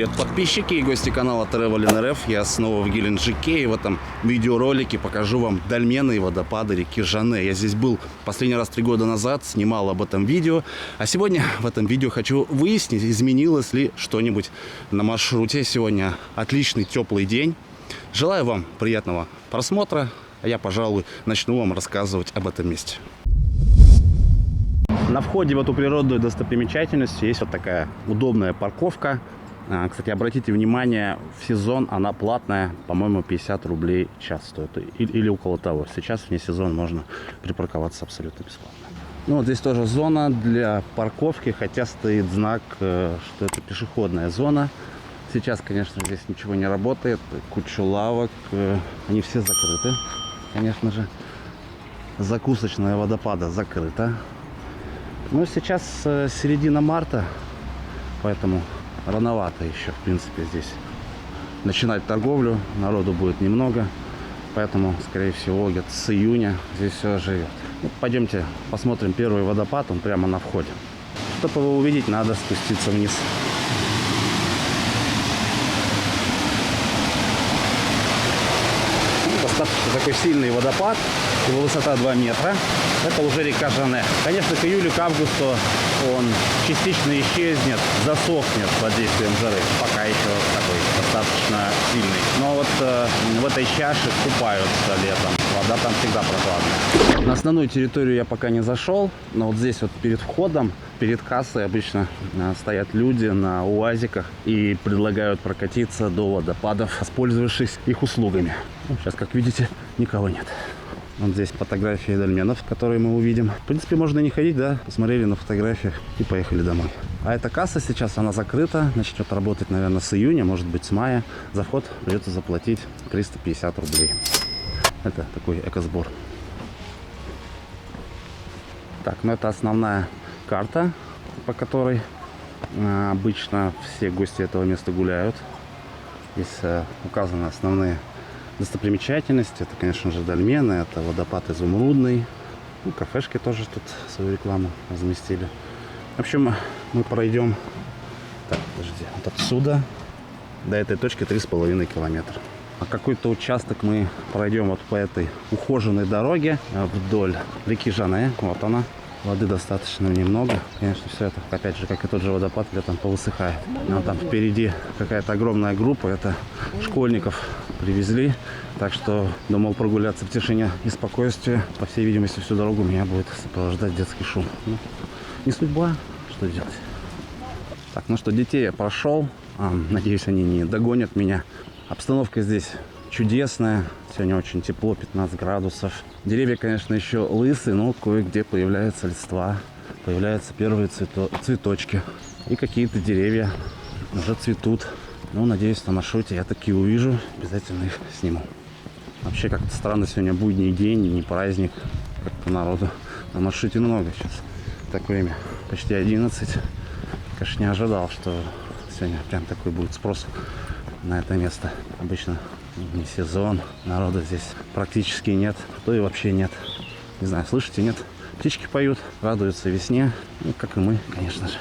привет, подписчики и гости канала Travelin.rf. Я снова в Геленджике, и в этом видеоролике покажу вам дольмены и водопады реки Жанне. Я здесь был последний раз 3 года назад, снимал об этом видео. А сегодня в этом видео хочу выяснить, изменилось ли что-нибудь на маршруте. Сегодня отличный теплый день. Желаю вам приятного просмотра, а я, пожалуй, начну вам рассказывать об этом месте. На входе в эту природную достопримечательность есть вот такая удобная парковка. Кстати, обратите внимание, в сезон она платная, по-моему, 50 рублей в час стоит. Или около того. Сейчас вне сезон можно припарковаться абсолютно бесплатно. Ну, вот здесь тоже зона для парковки, хотя стоит знак, что это пешеходная зона. Сейчас, конечно, здесь ничего не работает. Куча лавок, они все закрыты. Конечно же, закусочная водопада закрыта. Ну, сейчас середина марта, поэтому рановато еще, в принципе, здесь начинать торговлю. Народу будет немного, поэтому, скорее всего, где-то с июня здесь все оживет. Ну, пойдемте посмотрим первый водопад, он прямо на входе. Чтобы его увидеть, надо спуститься вниз. Достаточно такой сильный водопад, его высота 2 метра. Это уже река Жанне. Конечно, к июлю, к августу он частично исчезнет, засохнет под действием жары. Пока еще такой достаточно сильный. Но вот в этой чаше купаются летом. Вода там всегда прохладная. На основную территорию я пока не зашел, но вот здесь вот перед входом, перед кассой обычно стоят люди на уазиках и предлагают прокатиться до водопадов, воспользовавшись их услугами. Ну, сейчас, как видите, никого нет. Вот здесь фотографии дольменов, которые мы увидим. В принципе, можно и не ходить, да? Посмотрели на фотографиях и поехали домой. А эта касса сейчас, она закрыта. Начнет работать, наверное, с июня, может быть, с мая. За вход придется заплатить 350 рублей. Это такой экосбор. Так, ну это основная карта, по которой обычно все гости этого места гуляют. Здесь указаны основные достопримечательности. Это, конечно же, дольмены, это водопад Изумрудный. Ну, кафешки тоже тут свою рекламу разместили. В общем, мы пройдем, так, подожди, вот отсюда до этой точки 3,5 километра. А какой-то участок мы пройдем вот по этой ухоженной дороге вдоль реки Жанне. Вот она. Воды достаточно немного. Конечно, все это, опять же, как и тот же водопад, летом повысыхает. Но там впереди какая-то огромная группа. Это школьников привезли. Так что думал прогуляться в тишине и спокойствии. По всей видимости, всю дорогу меня будет сопровождать детский шум. Ну, не судьба, что делать. Так, ну что, детей я прошел. Надеюсь, они не догонят меня. Обстановка здесь чудесная. Сегодня очень тепло, 15 градусов. Деревья, конечно, еще лысые, но кое-где появляется листва. Появляются первые цветочки. И какие-то деревья уже цветут. Ну, надеюсь, на маршруте я такие увижу. Обязательно их сниму. Вообще, как-то странно, сегодня будний день, не праздник. Как-то народу на маршруте много сейчас. Так, время почти 11. Конечно, не ожидал, что сегодня прям такой будет спрос на это место. Обычно не сезон, народа здесь практически нет, то и вообще нет. Не знаю, слышите, нет? Птички поют, радуются весне, ну, как и мы, конечно же.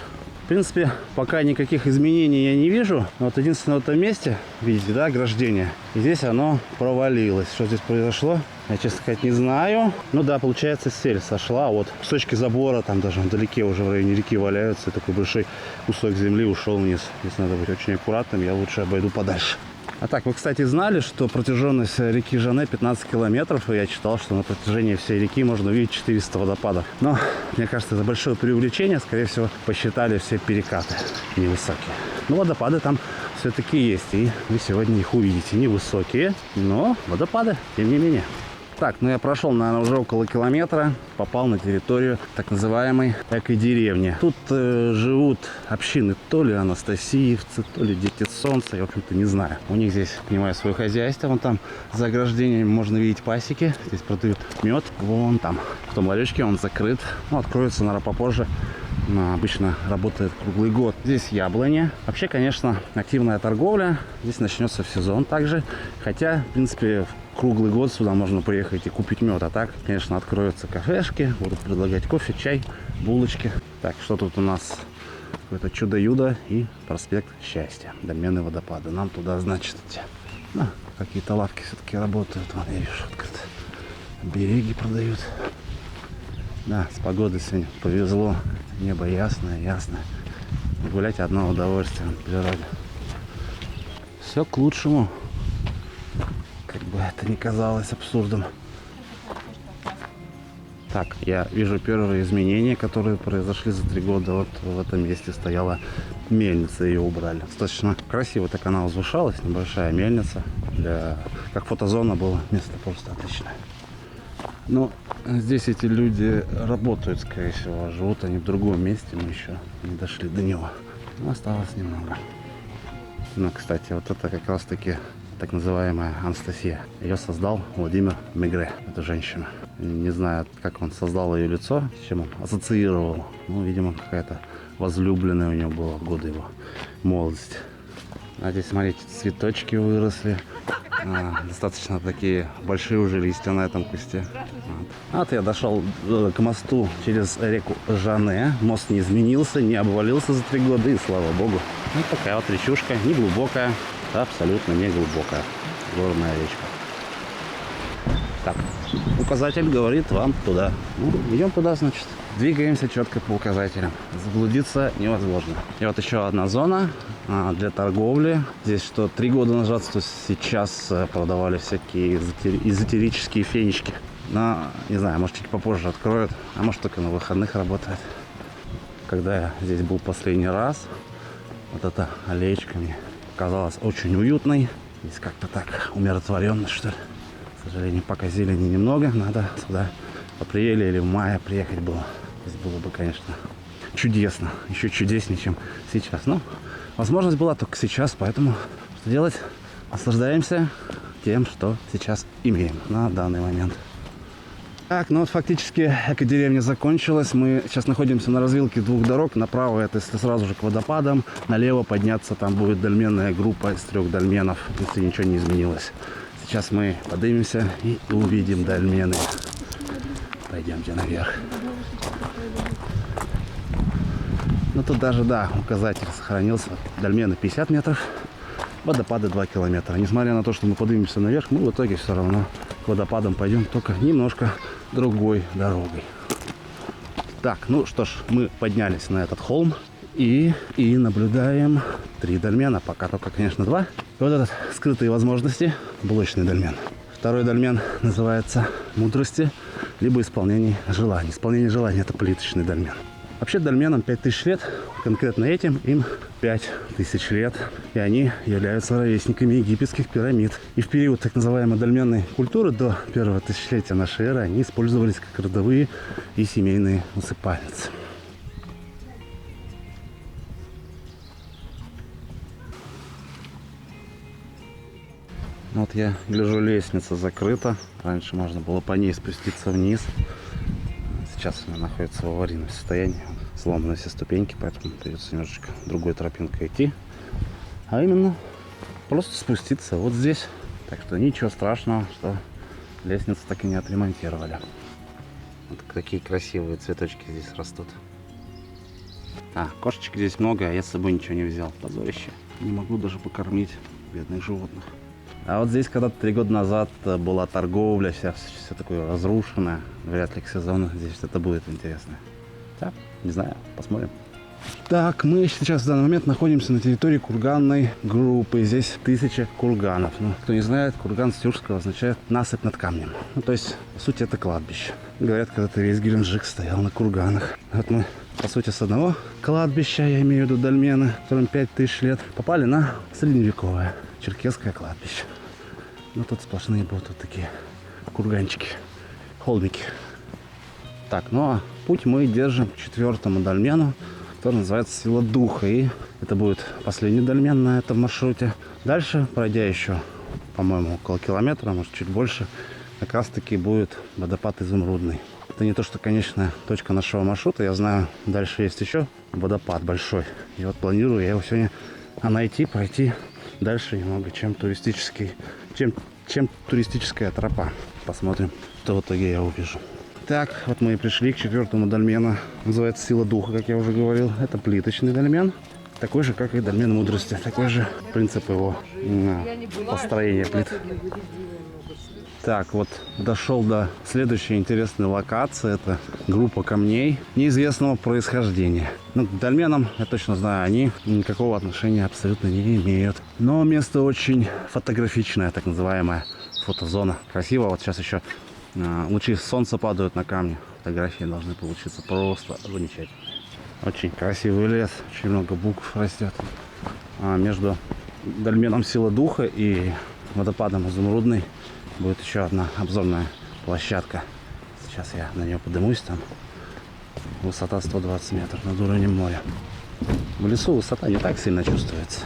В принципе, пока никаких изменений я не вижу. Но вот единственное, в этом месте, видите, да, ограждение. И здесь оно провалилось. Что здесь произошло, я, честно сказать, не знаю. Ну да, получается, сель сошла. Вот кусочки забора, там даже вдалеке уже в районе реки валяются. И такой большой кусок земли ушел вниз. Здесь надо быть очень аккуратным, я лучше обойду подальше. А так, вы, кстати, знали, что протяженность реки Жанне 15 километров, и я читал, что на протяжении всей реки можно увидеть 400 водопадов. Но, мне кажется, это большое преувеличение. Скорее всего, посчитали все перекаты невысокие. Но водопады там все-таки есть, и вы сегодня их увидите. Невысокие, но водопады, тем не менее. Так, ну я прошел, наверное, уже около километра, попал на территорию так называемой эко-деревни. Тут живут общины то ли анастасиевцы, то ли дети солнца, я, в общем-то, не знаю. У них здесь, понимаю, свое хозяйство, вон там за ограждением можно видеть пасеки, здесь продают мед, вон там. В том ларечке он закрыт, ну, откроется, наверное, попозже. Обычно работает круглый год. Здесь яблони. Вообще, конечно, активная торговля. Здесь начнется в сезон также. Хотя, в принципе, круглый год сюда можно приехать и купить мед. А так, конечно, откроются кафешки. Будут предлагать кофе, чай, булочки. Так, что тут у нас? какое-то чудо-юдо и проспект Счастья. Дольмены водопады. Нам туда, значит, идти. Ну, какие-то лавки все-таки работают. Вон, я вижу, открыто. Береги продают. Да, с погодой сегодня повезло. Небо ясное, ясное. Гулять одно удовольствие на природе. Все к лучшему. Как бы это ни казалось абсурдом. Так, я вижу первые изменения, которые произошли за 3 года. Вот в этом месте стояла мельница, ее убрали. Достаточно красиво так она возвышалась, небольшая мельница. Как фотозона было место просто отличное. Но здесь эти люди работают, скорее всего, живут они в другом месте, мы еще не дошли до него. Но осталось немного. Ну, кстати, вот это как раз таки так называемая Анастасия. Ее создал Владимир Мегре, эта женщина. Не знаю, как он создал ее лицо, с чем он ассоциировал. Ну, видимо, какая-то возлюбленная у него была в годы его молодости. А здесь, смотрите, цветочки выросли. Достаточно такие большие уже листья на этом кусте. Вот я дошел к мосту через реку Жане. Мост не изменился, не обвалился за 3 года, и слава богу. Вот такая вот речушка, не глубокая, абсолютно не глубокая. Горная речка. Так, указатель говорит вам туда. Ну, идем туда, значит. Двигаемся четко по указателям. Заблудиться невозможно. И вот еще одна зона для торговли. Здесь что 3 года назад, что сейчас продавали всякие эзотерические фенечки. Но, не знаю, может чуть попозже откроют, а может только на выходных работает. Когда я здесь был последний раз, вот эта аллеечка мне казалась очень уютной. Здесь как-то так умиротворенно, что ли. К сожалению, пока зелени немного. Надо сюда в апреле или в мае приехать было. Здесь было бы, конечно, чудесно. Еще чудеснее, чем сейчас. Но возможность была только сейчас, поэтому что делать? Наслаждаемся тем, что сейчас имеем на данный момент. Так, ну вот фактически эко-деревня закончилась. Мы сейчас находимся на развилке 2 дорог. Направо это если сразу же к водопадам. Налево подняться, там будет дольменная группа из 3 дольменов, если ничего не изменилось. Сейчас мы поднимемся и увидим дольмены. Пойдемте наверх. Ну тут даже, да, указатель сохранился. Дольмены 50 метров, водопады 2 километра. Несмотря на то, что мы поднимемся наверх, мы в итоге все равно к водопадам пойдем, только немножко другой дорогой. Так, ну что ж, мы поднялись на этот холм и наблюдаем 3 дольмена. Пока только, конечно, 2. И вот этот скрытые возможности, блочный дольмен. Второй дольмен называется мудрости, либо исполнение желаний. Исполнение желаний — это плиточный дольмен. Вообще дольменам 5000 лет, конкретно этим им 5000 лет, и они являются ровесниками египетских пирамид. И в период так называемой дольменной культуры до 1-го тысячелетия нашей эры они использовались как родовые и семейные усыпальницы. Вот я гляжу, лестница закрыта. Раньше можно было по ней спуститься вниз. Сейчас она находится в аварийном состоянии. Сломаны все ступеньки, поэтому придется немножечко другой тропинкой идти. А именно, просто спуститься вот здесь. Так что ничего страшного, что лестницу так и не отремонтировали. Вот такие красивые цветочки здесь растут. Кошечек здесь много, а я с собой ничего не взял. Позорище. Не могу даже покормить бедных животных. А вот здесь когда-то 3 года назад была торговля, все такое разрушенное. Вряд ли к сезону здесь это будет интересно. Да, не знаю, посмотрим. Так, мы сейчас в данный момент находимся на территории курганной группы. Здесь 1000 курганов. Ну, кто не знает, курган с тюркского означает насыпь над камнем. Ну, то есть, по сути, это кладбище. Говорят, когда-то весь Геленджик стоял на курганах. Вот мы, по сути, с одного кладбища, я имею в виду дольмены, которым 5000 лет, попали на средневековое черкесское кладбище. Ну, тут сплошные будут вот такие курганчики, холмики. Так, ну а путь мы держим к 4-му дольмену, который называется Сила Духа. И это будет последний дольмен на этом маршруте. Дальше, пройдя еще, по-моему, около километра, может чуть больше, как раз таки будет водопад Изумрудный. Это не то, что конечная точка нашего маршрута. Я знаю, дальше есть еще водопад большой. И вот планирую я его сегодня найти, пройти дальше немного, чем туристическая тропа. Посмотрим, что в итоге я увижу. Так, вот мы и пришли к 4-му дольмену. Называется «Сила духа», как я уже говорил. Это плиточный дольмен. Такой же, как и дольмен мудрости. Такой же принцип его построения плит. Так, вот дошел до следующей интересной локации. Это группа камней неизвестного происхождения. Ну, к дольменам, я точно знаю, они никакого отношения абсолютно не имеют. Но место очень фотографичное, так называемая фотозона. Красиво. Вот сейчас еще лучи солнца падают на камни. Фотографии должны получиться просто замечательно. Очень красивый лес, очень много букв растет. Между дольменом «Сила духа» и водопадом «Изумрудный» будет еще одна обзорная площадка. Сейчас я на нее поднимусь. Там высота 120 метров над уровнем моря. В лесу высота не так сильно чувствуется,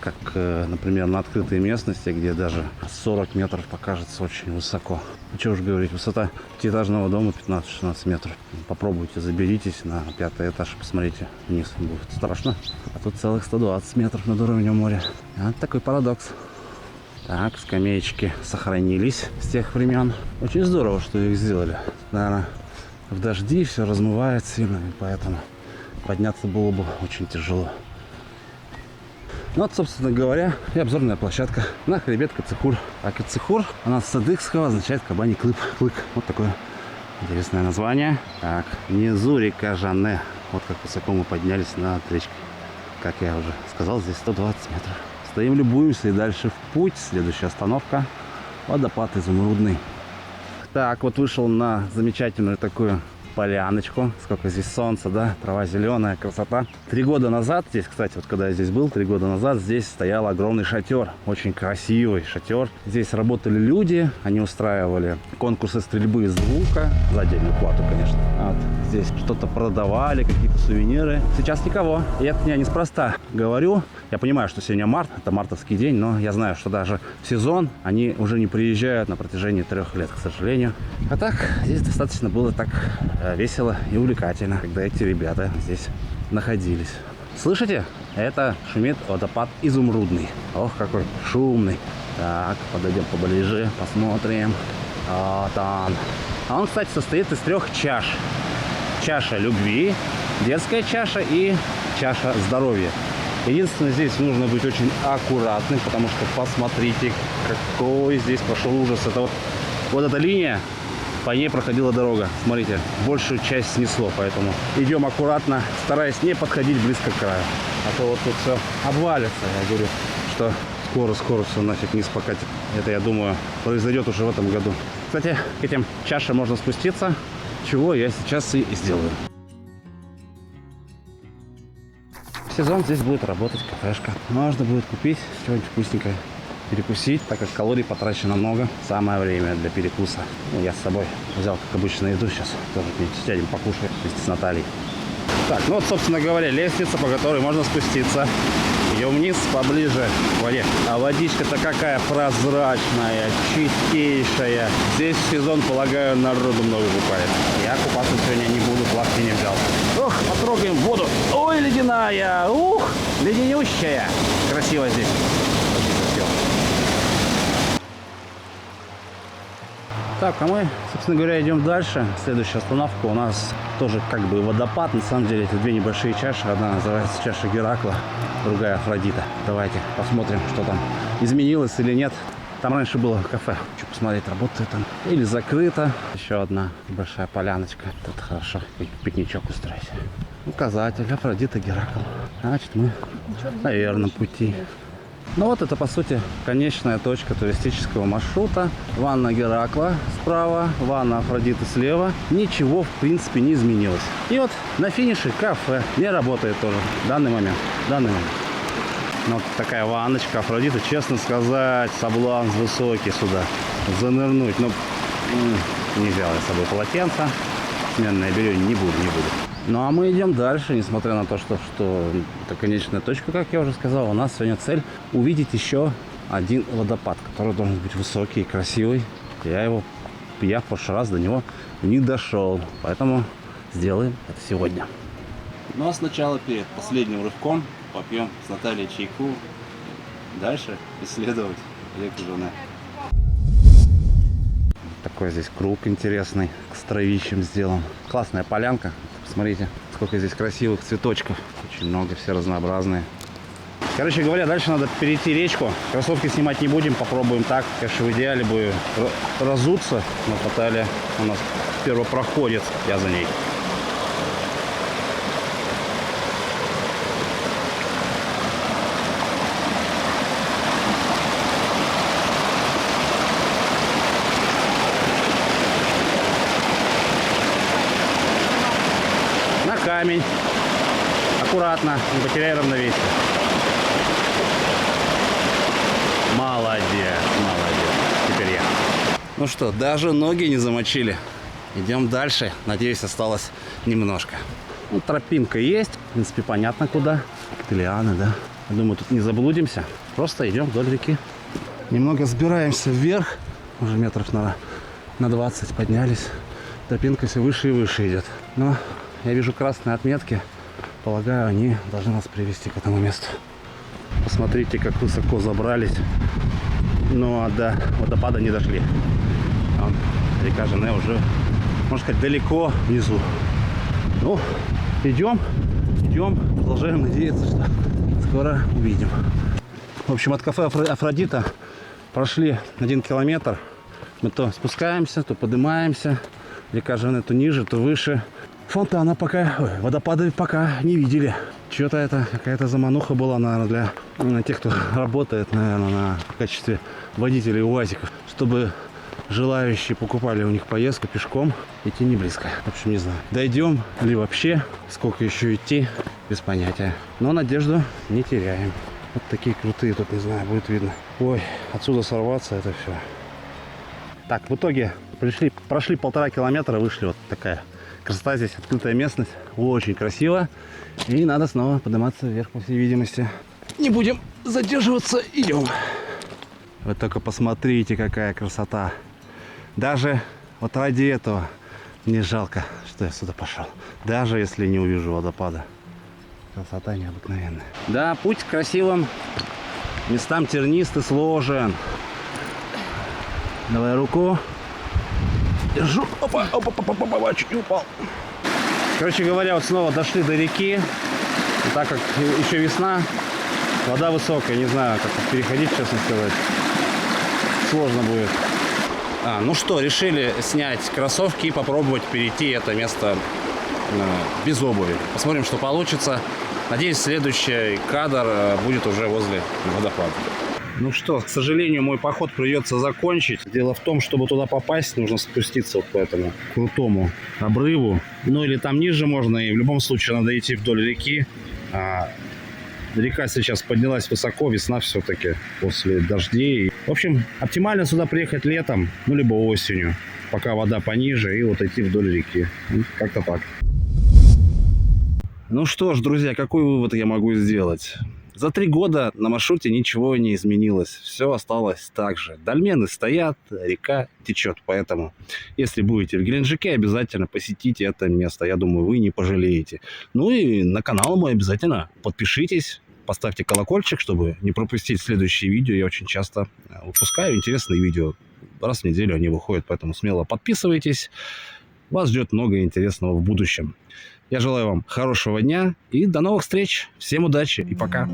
как, например, на открытой местности, где даже 40 метров покажется очень высоко. Ну, что уж говорить, высота пятиэтажного дома 15-16 метров. Попробуйте, заберитесь на 5-й этаж, посмотрите вниз, будет страшно. А тут целых 120 метров над уровнем моря. Вот такой парадокс. Так, скамеечки сохранились с тех времен. Очень здорово, что их сделали. Наверное, в дожди все размывает сильно, и поэтому подняться было бы очень тяжело. Ну вот, собственно говоря, и обзорная площадка на хребет Кацехур. А Кацехур, она с садыкского означает кабаний клык. Вот такое интересное название. Так, внизу река Жанне. Вот как высоко мы поднялись над речкой. Как я уже сказал, здесь 120 метров. Стоим, любуемся и дальше в путь. Следующая остановка — водопад Изумрудный. Так, вот вышел на замечательную такую поляночку. Сколько здесь солнца, да? Трава зеленая, красота. 3 года назад, здесь, кстати, вот когда я здесь был, 3 года назад здесь стоял огромный шатер. Очень красивый шатер. Здесь работали люди, они устраивали конкурсы стрельбы из лука. За отдельную плату, конечно. Вот. Здесь что-то продавали, какие-то сувениры. Сейчас никого. И это я неспроста говорю. Я понимаю, что сегодня март, это мартовский день, но я знаю, что даже в сезон они уже не приезжают на протяжении 3 лет, к сожалению. А так, здесь достаточно было так весело и увлекательно, когда эти ребята здесь находились. Слышите? Это шумит водопад Изумрудный. Ох, какой шумный. Так, подойдем поближе, посмотрим. Вот он. А он, кстати, состоит из 3 чаш. Чаша любви, детская чаша и чаша здоровья. Единственное, здесь нужно быть очень аккуратным, потому что посмотрите, какой здесь пошел ужас. Это вот эта линия, по ней проходила дорога. Смотрите, большую часть снесло, поэтому идем аккуратно, стараясь не подходить близко к краю. А то вот тут все обвалится. Я говорю, что скоро все нафиг вниз покатит. Это, я думаю, произойдет уже в этом году. Кстати, к этим чашам можно спуститься, чего я сейчас и сделаю. В сезон здесь будет работать кафешка. Можно будет купить что-нибудь вкусненькое, перекусить, так как калорий потрачено много. Самое время для перекуса. Ну, я с собой взял, как обычно, еду. Сейчас тоже сядем, покушаем вместе с Натальей. Так, ну вот, собственно говоря, лестница, по которой можно спуститься. Идем вниз, поближе к воде. А водичка-то какая прозрачная, чистейшая. Здесь в сезон, полагаю, народу много купается. Я купаться сегодня не буду, плавки не взял. Ох, потрогаем воду. Ой, ледяная. Ух, леденющая. Красиво здесь. Очень красиво. Так, а мы, собственно говоря, идем дальше. Следующая остановка у нас тоже как бы водопад. На самом деле это 2 небольшие чаши. Одна называется чаша Геракла, другая Афродита. Давайте посмотрим, что там изменилось или нет. Там раньше было кафе. Хочу посмотреть, работает там или закрыто. Еще одна большая поляночка. Тут хорошо пикничок устроить. Указатель Афродита Геракл. Значит, мы на верном пути. Ну вот это, по сути, конечная точка туристического маршрута. Ванна Геракла справа, ванна Афродиты слева. Ничего, в принципе, не изменилось. И вот на финише кафе. Не работает тоже в данный момент. Ну, вот такая ванночка Афродиты. Честно сказать, соблазн высокий сюда. Занырнуть. Но не взял я с собой полотенце. Сменное белье не буду. Ну а мы идем дальше, несмотря на то, что это конечная точка, как я уже сказал. У нас сегодня цель увидеть еще один водопад, который должен быть высокий и красивый. Я в прошлый раз до него не дошел, поэтому сделаем это сегодня. Ну а сначала, перед последним рывком, попьем с Натальей чайку. Дальше исследовать реку Жанне. Такой здесь круг интересный, с травищем сделан. Классная полянка. Посмотрите, сколько здесь красивых цветочков. Очень много, все разнообразные. Короче говоря, дальше надо перейти речку. Кроссовки снимать не будем, попробуем так. Конечно, в идеале бы разуться. Но Наталья у нас первопроходец. Я за ней. На камень. Аккуратно, не потеряй равновесие. Молодец, молодец. Теперь я. Ну что, даже ноги не замочили. Идем дальше. Надеюсь, осталось немножко. Ну, тропинка есть. В принципе, понятно куда. Лианы, да. Я думаю, тут не заблудимся. Просто идем вдоль реки. Немного сбираемся вверх. Уже метров на 20 поднялись. Тропинка все выше и выше идет. Но я вижу красные отметки. Полагаю, они должны нас привести к этому месту. Посмотрите, как высоко забрались. Но до водопада не дошли. Вон, река Жене уже, можно сказать, далеко внизу. Ну, идем. Продолжаем надеяться, что скоро увидим. В общем, от кафе Афродита прошли 1 километр. Мы то спускаемся, то поднимаемся. Река Жене то ниже, то выше. Фонтана пока, водопады пока не видели. Что-то это какая-то замануха была, наверное, для тех, кто работает, наверное, в качестве водителей УАЗиков, чтобы желающие покупали у них поездку пешком. Идти не близко. В общем, не знаю, дойдем ли вообще, сколько еще идти, без понятия. Но надежду не теряем. Вот такие крутые тут, не знаю, будет видно. Ой, отсюда сорваться, это все. Так, в итоге прошли 1,5 километра, вышли вот такая красота здесь, открытая местность, очень красиво. И надо снова подниматься вверх, по всей видимости. Не будем задерживаться, идем. Вы только посмотрите, какая красота. Даже вот ради этого мне жалко, что я сюда пошел. Даже если не увижу водопада. Красота необыкновенная. Да, путь к красивым местам тернистый, сложен. Давай руку. Держу. Опа, чуть не упал. Короче говоря, вот снова дошли до реки. И так как еще весна, вода высокая, не знаю, как тут переходить, честно сказать. Сложно будет. Ну что, решили снять кроссовки и попробовать перейти это место без обуви. Посмотрим, что получится. Надеюсь, следующий кадр будет уже возле водопада. Ну что, к сожалению, мой поход придется закончить. Дело в том, чтобы туда попасть, нужно спуститься вот по этому крутому обрыву. Ну или там ниже можно, и в любом случае надо идти вдоль реки. Река сейчас поднялась высоко, весна все-таки после дождей. В общем, оптимально сюда приехать летом, ну либо осенью, пока вода пониже, и вот идти вдоль реки. Как-то так. Ну что ж, друзья, какой вывод я могу сделать? За 3 года на маршруте ничего не изменилось. Все осталось так же. Дольмены стоят, река течет. Поэтому, если будете в Геленджике, обязательно посетите это место. Я думаю, вы не пожалеете. Ну и на канал мой обязательно подпишитесь. Поставьте колокольчик, чтобы не пропустить следующие видео. Я очень часто выпускаю интересные видео. Раз в неделю они выходят, поэтому смело подписывайтесь. Вас ждет много интересного в будущем. Я желаю вам хорошего дня и до новых встреч. Всем удачи и пока.